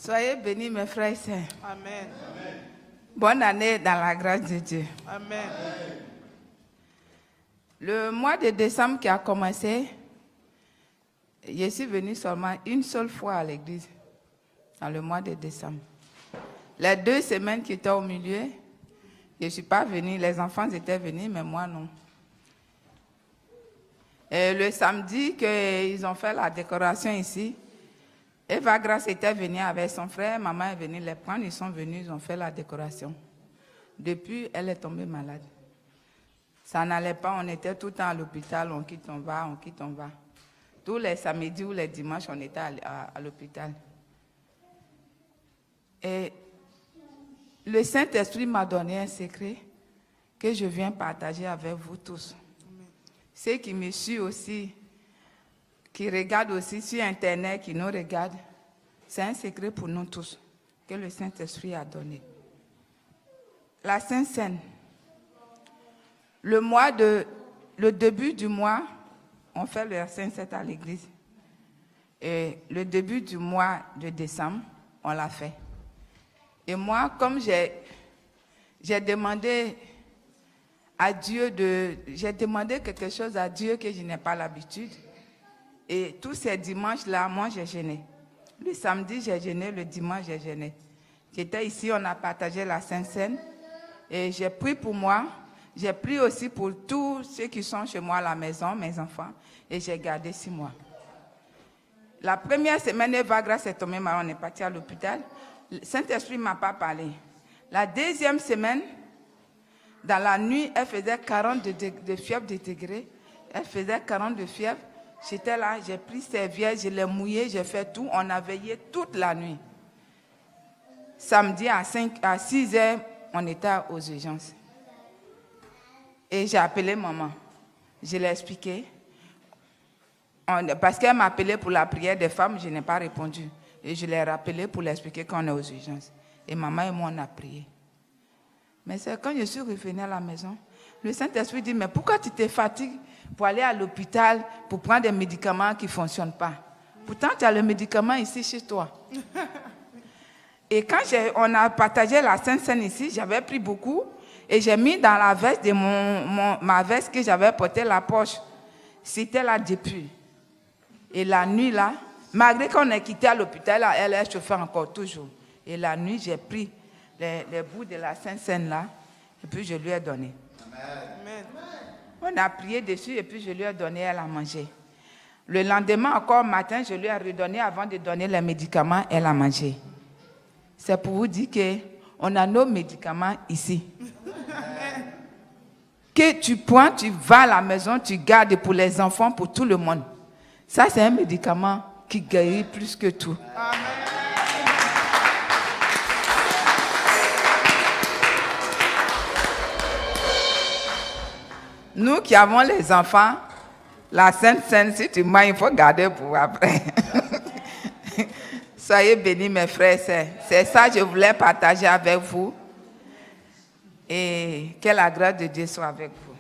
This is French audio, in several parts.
Soyez bénis, mes frères et sœurs. Amen. Bonne année dans la grâce de Dieu. Amen. Le mois de décembre qui a commencé, je suis venue seulement une seule fois à l'église, dans le mois de décembre. Les 2 semaines qui étaient au milieu, je ne suis pas venue. Les enfants étaient venus, mais moi non. Et le samedi qu'ils ont fait la décoration ici, Eva Grace était venue avec son frère, maman est venue les prendre, ils sont venus, ils ont fait la décoration. Depuis, elle est tombée malade. Ça n'allait pas, on était tout le temps à l'hôpital, on quitte, on va, on quitte, on va. Tous les samedis ou les dimanches, on était à l'hôpital. Et le Saint-Esprit m'a donné un secret que je viens partager avec vous tous. Ceux qui me suivent aussi, qui regardent aussi sur Internet, qui nous regardent, c'est un secret pour nous tous que le Saint-Esprit a donné. La Sainte Seine. Le début du mois, on fait le Sainte Seine à l'église. Et le début du mois de décembre, on l'a fait. Et moi, comme j'ai demandé à Dieu j'ai demandé quelque chose à Dieu que je n'ai pas l'habitude. Et tous ces dimanches-là, moi, j'ai jeûné. Le samedi, j'ai jeûné, le dimanche, j'ai jeûné. J'étais ici, on a partagé la Sainte Seine. Et j'ai prié pour moi. J'ai prié aussi pour tous ceux qui sont chez moi à la maison, mes enfants. Et j'ai gardé 6 mois. La première semaine, Eva Grace est tombée malade, on est parti à l'hôpital. Le Saint-Esprit ne m'a pas parlé. La deuxième semaine, dans la nuit, elle faisait 40 de fièvre de degrés. Elle faisait 40 de fièvre. J'étais là, j'ai pris serviette, je l'ai mouillée, j'ai fait tout. On a veillé toute la nuit. Samedi à 6 heures, on était aux urgences. Et j'ai appelé maman. Je l'ai expliqué. Parce qu'elle m'a appelé pour la prière des femmes, je n'ai pas répondu. Et je l'ai rappelé pour lui expliquer qu'on est aux urgences. Et maman et moi, on a prié. Mais c'est quand je suis revenue à la maison, le Saint-Esprit dit, mais pourquoi tu te fatigues pour aller à l'hôpital pour prendre des médicaments qui ne fonctionnent pas? Pourtant, tu as le médicament ici chez toi. Et quand on a partagé la Sainte Seine ici, j'avais pris beaucoup et j'ai mis dans la veste de ma veste que j'avais portée, la poche. C'était là depuis. Et la nuit là, malgré qu'on ait quitté à l'hôpital, elle est chauffée encore toujours. Et la nuit, j'ai pris les bouts de la Sainte Seine là, et puis je lui ai donné. Amen. On a prié dessus et puis je lui ai donné, elle a mangé. Le lendemain, encore matin, je lui ai redonné avant de donner les médicaments, elle a mangé. C'est pour vous dire qu'on a nos médicaments ici. Que tu prends, tu vas à la maison, tu gardes pour les enfants, pour tout le monde. Ça, c'est un médicament qui guérit plus que tout. Amen. Nous qui avons les enfants, la Sainte Seine, si tu manges, il faut garder pour après. Soyez bénis, mes frères et sœurs. C'est ça que je voulais partager avec vous. Et que la grâce de Dieu soit avec vous.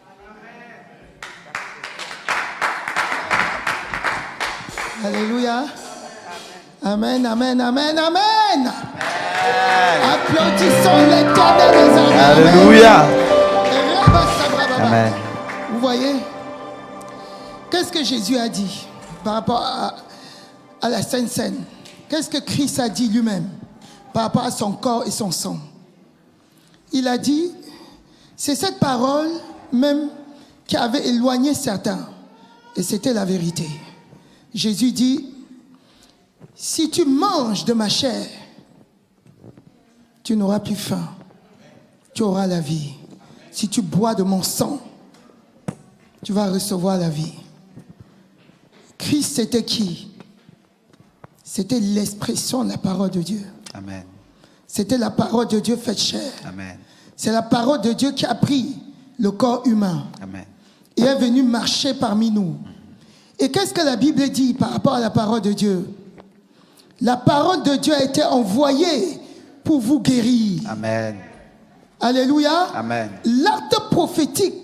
Alléluia. Amen, amen, amen, amen. Applaudissons l'Éternel. Alléluia. Amen. Vous voyez, qu'est-ce que Jésus a dit par rapport à la Sainte Seine? Qu'est-ce que Christ a dit lui-même par rapport à son corps et son sang? Il a dit, c'est cette parole même qui avait éloigné certains. Et c'était la vérité. Jésus dit, si tu manges de ma chair, tu n'auras plus faim. Tu auras la vie. Si tu bois de mon sang, tu vas recevoir la vie. Christ, c'était qui? C'était l'expression de la parole de Dieu. Amen. C'était la parole de Dieu faite chair. Amen. C'est la parole de Dieu qui a pris le corps humain. Amen. Et est venu marcher parmi nous. Et qu'est-ce que la Bible dit par rapport à la parole de Dieu? La parole de Dieu a été envoyée pour vous guérir. Amen. Alléluia. Amen. L'acte prophétique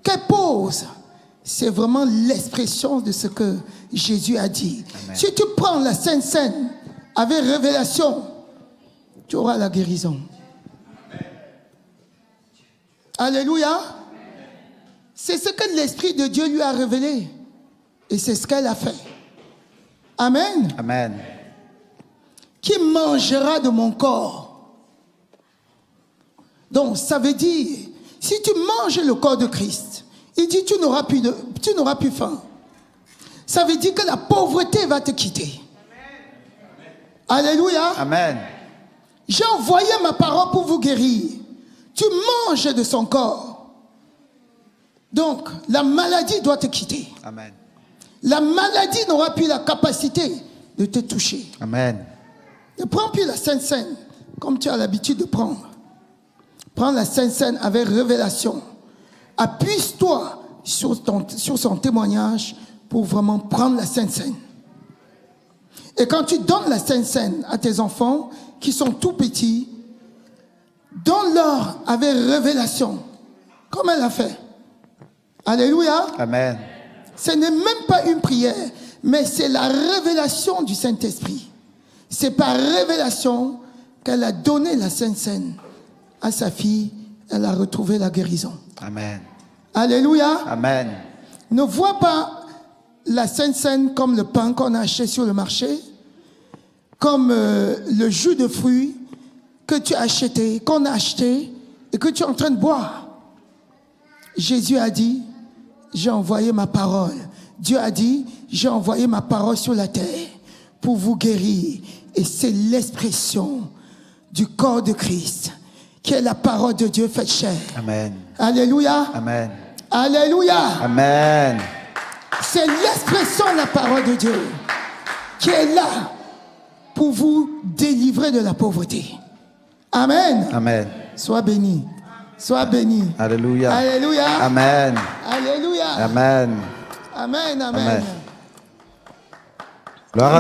qu'elle pose, c'est vraiment l'expression de ce que Jésus a dit. Amen. Si tu prends la Sainte Seine avec révélation, tu auras la guérison. Alléluia. C'est ce que l'Esprit de Dieu lui a révélé. Et c'est ce qu'elle a fait. Amen. Amen. Qui mangera de mon corps? Donc, ça veut dire, si tu manges le corps de Christ, il dit tu n'auras plus faim. Ça veut dire que la pauvreté va te quitter. Alléluia. Amen. J'ai envoyé ma parole pour vous guérir. Tu manges de son corps. Donc, la maladie doit te quitter. Amen. La maladie n'aura plus la capacité de te toucher. Amen. Ne prends plus la Sainte Seine comme tu as l'habitude de prendre. Prends la Sainte Seine avec révélation. Appuie-toi sur son témoignage pour vraiment prendre la Sainte Seine. Et quand tu donnes la Sainte Seine à tes enfants qui sont tout petits, donne-leur avec révélation, comme elle a fait. Alléluia. Amen. Ce n'est même pas une prière, mais c'est la révélation du Saint-Esprit. C'est par révélation qu'elle a donné la Sainte Seine à sa fille. Elle a retrouvé la guérison. Amen. Alléluia. Amen. Ne vois pas la Sainte Seine comme le pain qu'on a acheté sur le marché, comme le jus de fruits que tu as acheté, qu'on a acheté et que tu es en train de boire. Jésus a dit, j'ai envoyé ma parole. Dieu a dit, j'ai envoyé ma parole sur la terre pour vous guérir. Et c'est l'expression du corps de Christ, qui est la parole de Dieu faite chair. Amen. Alléluia. Amen. Alléluia. Amen. C'est l'expression de la parole de Dieu qui est là pour vous délivrer de la pauvreté. Amen. Amen. Sois béni. Sois béni. Alléluia. Alléluia. Amen. Alléluia. Amen. Amen. Amen. Amen. Gloire à